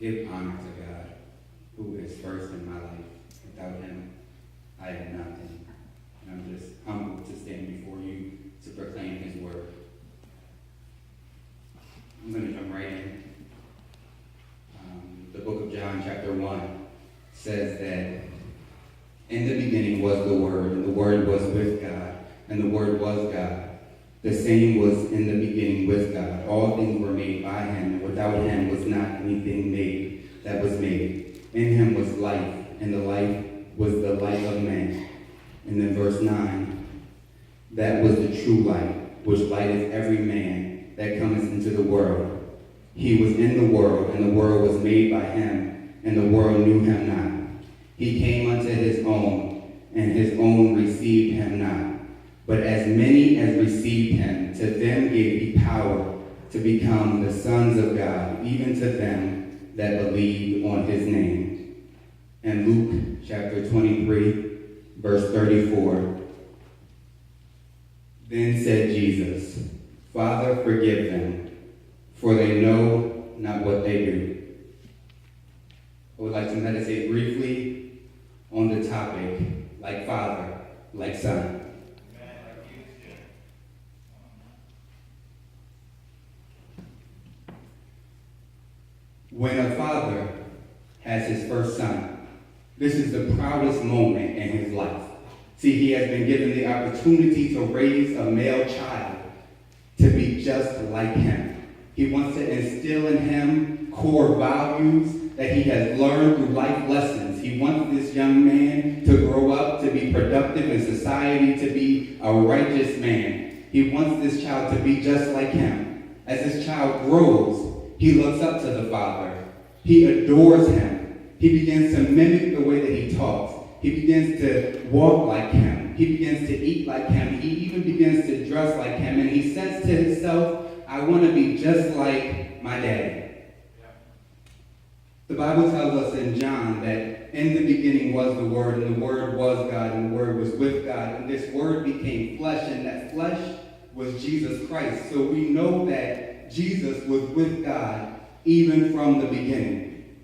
give honor to God, who is first in my life. Without him, I am nothing. And I'm just humbled to stand before you to proclaim his word. I'm going to jump right in. The book of John, chapter 1, says that in the beginning was the Word, and the Word was with God, and the Word was God. The same was in the beginning with God. All things were made by him, and without him was not anything made that was made. In him was life, and the life was the light of man. And then verse 9, that was the true light, which lighteth every man that cometh into the world. He was in the world, and the world was made by him, and the world knew him not. He came unto his own, and his own received him not. But as many as received him, to them gave he power to become the sons of God, even to them that believed on his name. And Luke chapter 23, verse 34, then said Jesus, Father, forgive them, for they know not what they do. I would like to meditate briefly on the topic, like Father, like Son. When a father has his first son, this is the proudest moment in his life. See, he has been given the opportunity to raise a male child to be just like him. He wants to instill in him core values that he has learned through life lessons. He wants this young man to grow up to be productive in society, to be a righteous man. He wants this child to be just like him. As this child grows, he looks up to the father. He adores him. He begins to mimic the way that he talks. He begins to walk like him. He begins to eat like him. He even begins to dress like him. And he says to himself, I want to be just like my daddy. The Bible tells us in John that in the beginning was the Word, and the Word was God, and the Word was with God. And this Word became flesh, and that flesh was Jesus Christ. So we know that Jesus was with God even from the beginning.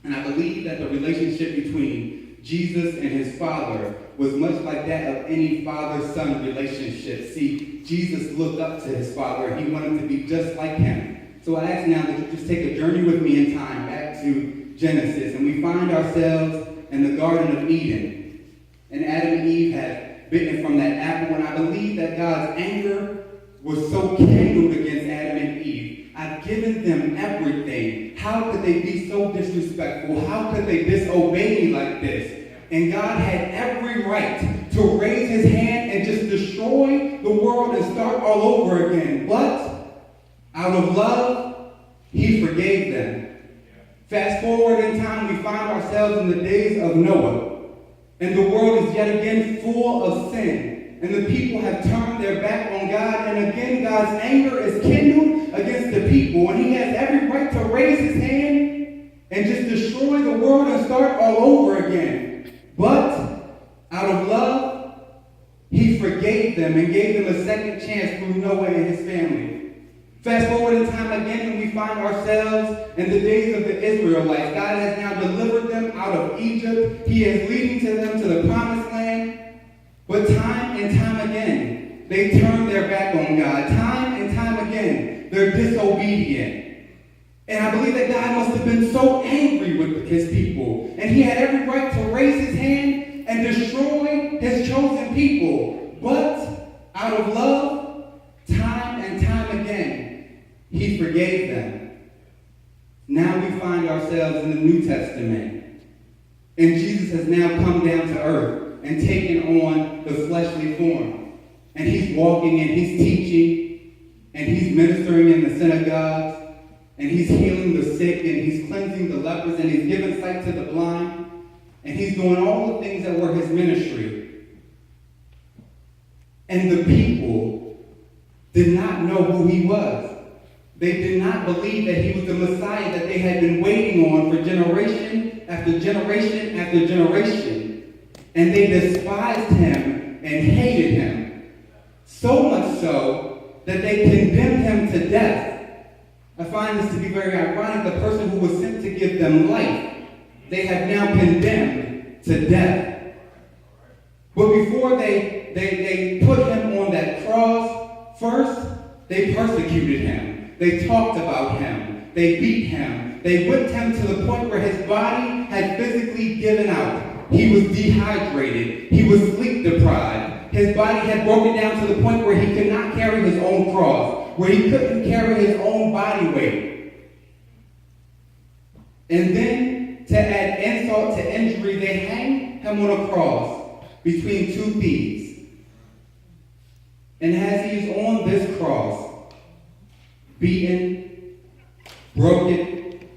And I believe that the relationship between Jesus and his Father was much like that of any father-son relationship. See, Jesus looked up to his Father. He wanted to be just like him. So I ask now that you just take a journey with me in time back to Genesis, and we find ourselves in the Garden of Eden. And Adam and Eve had bitten from that apple, and I believe that God's anger was so kindled against Adam and Eve. I've given them everything. How could they be so disrespectful? How could they disobey me like this? And God had every right to raise his hand and just destroy the world and start all over again. But out of love, he forgave them. Fast forward in time, we find ourselves in the days of Noah. And the world is yet again full of sin. And the people have turned their back on God. And again, God's anger is kindled against the people. And he has every right to raise his hand and just destroy the world and start all over again. But out of love, he forgave them and gave them a second chance through Noah and his family. Fast forward in time again, and we find ourselves in the days of the Israelites. God has now delivered them out of Egypt. He is leading to them to the promised land. But time and time again, they turn their back on God. Time and time again, they're disobedient. And I believe that God must have been so angry with his people. And he had every right to raise his hand and destroy his chosen people. But out of love, time and time again, he forgave them. Now we find ourselves in the New Testament. And Jesus has now come down to earth and taken on the fleshly form. And he's walking and he's teaching and he's ministering in the synagogues. And he's healing the sick, and he's cleansing the lepers, and he's giving sight to the blind. And he's doing all the things that were his ministry. And the people did not know who he was. They did not believe that he was the Messiah that they had been waiting on for generation after generation after generation. And they despised him and hated him. So much so that they condemned him to death. I find this to be very ironic. The person who was sent to give them life, they have now condemned to death. But before they put him on that cross, first, they persecuted him. They talked about him. They beat him. They whipped him to the point where his body had physically given out. He was dehydrated. He was sleep deprived. His body had broken down to the point where he could not carry his own cross, where he couldn't carry his own body weight. And then, to add insult to injury, they hang him on a cross between two thieves. And as he is on this cross, beaten, broken,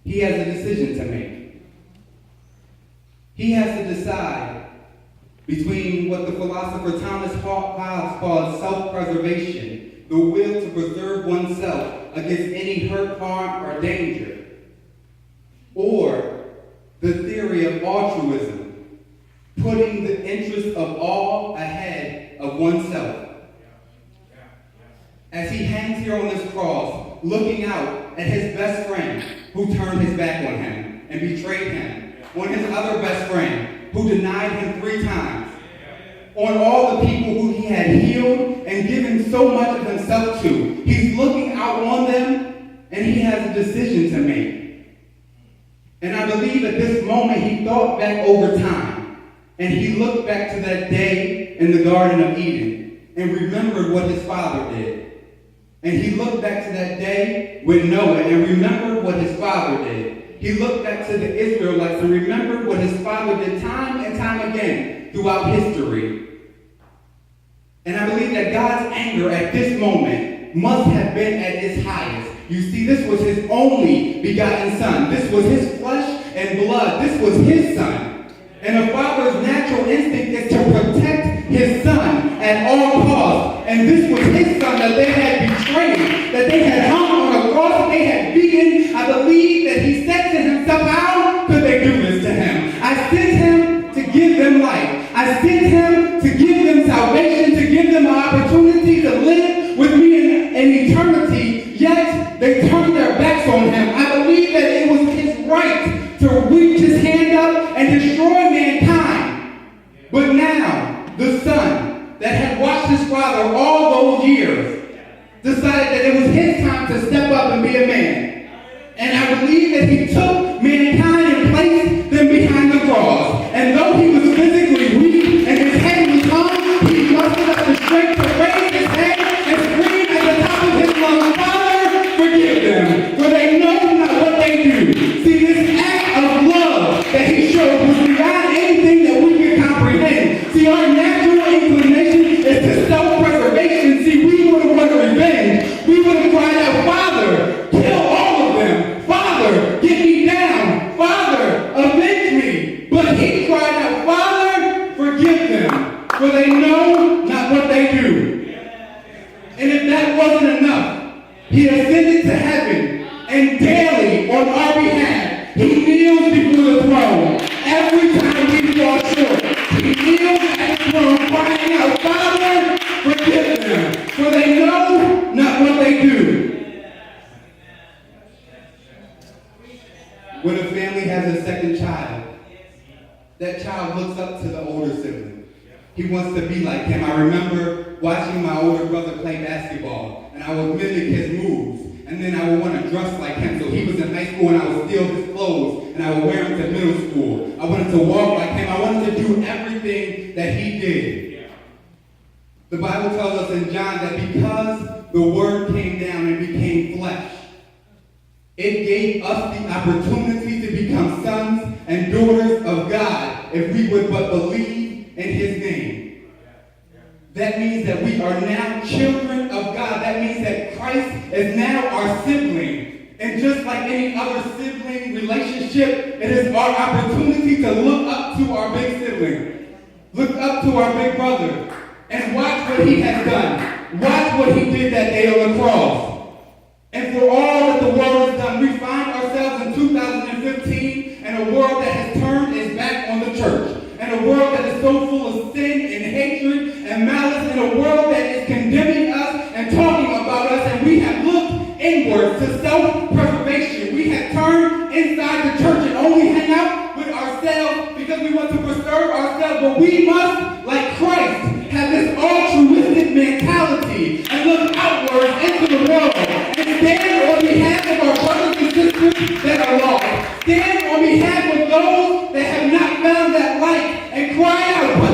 he has a decision to make. He has to decide between what the philosopher Thomas Hobbes calls self-preservation, the will to preserve oneself against any hurt, harm, or danger, or the theory of altruism, putting the interests of all ahead of oneself. As he hangs here on this cross, looking out at his best friend who turned his back on him and betrayed him, on his other best friend who denied him 3 times, on all the people who he had healed and given so much of himself to. He's looking out on them, and he has a decision to make. And I believe at this moment he thought back over time, and he looked back to that day in the Garden of Eden and remembered what his father did. And he looked back to that day with Noah and remembered what his father did. He looked back to the Israelites and remembered what his father did time and time again throughout history. And I believe that God's anger at this moment must have been at its highest. You see, this was his only begotten son. This was his flesh and blood. This was his son. And a father's natural instinct is to protect his son at all costs. And this was his son that they had betrayed, that they had hung on a cross, that they had beaten. I believe that he said to himself, how could they do this to him? I sent him to give them life. I sent him to give them salvation, to give them an opportunity to live with me in eternity, yet they turned their backs on him. I believe that it was his right to reach his hand up and destroy mankind. But now, the son that had watched his father all those years decided that it was his time to step up and be a man. And I believe that he took mankind and placed them behind the cross. And though he was physically weak and his head was hung, he mustered up the strength to raise his head and scream at the top of his lungs, Father, forgive them, for they know not what they do. See, this act of love that he showed was beyond anything that we could comprehend. See, our natural inclination is to self-preservation. See, we would have wanted revenge. We would have cried out, Father, kill all of them. Father, get me down. Father, avenge me. But he cried out, Father, forgive them, for they know not what they do. And if that wasn't enough, he ascended to heaven, and daily, on our behalf, he kneels before the throne. Every time we fall short, he kneels at the throne, crying out, Father, forgive them, for they know not what they do. When a family has a second child, that child looks up to the older sibling. He wants to be like him. I remember watching my older brother play basketball, and I would mimic his moves, and then I would want to dress like him. So he was in high school, and I would steal his clothes, and I would wear them to middle school. I wanted to walk like him. I wanted to do everything that he did. The Bible tells us in John that because the Word came down and became flesh, it gave us the opportunity to become sons and daughters of God if we would but believe in his name. That means that we are now children of God. That means that Christ is now our sibling. And just like any other sibling relationship, it is our opportunity to look up to our big sibling. Look up to our big brother. And watch what he has done. Watch what he did that day on the cross. And for all that the world has done, we find ourselves in 2015 in a world that has turned its back on the church. In a world that is so full of sin and hatred and malice. In a world that is condemning us and talking about us. And we have looked have turned inside the church and only hang out with ourselves because we want to preserve ourselves. But we must, like Christ, have this altruistic mentality and look outwards into the world and stand on behalf of our brothers and sisters that are lost. Stand on behalf of those that have not found that light and cry out,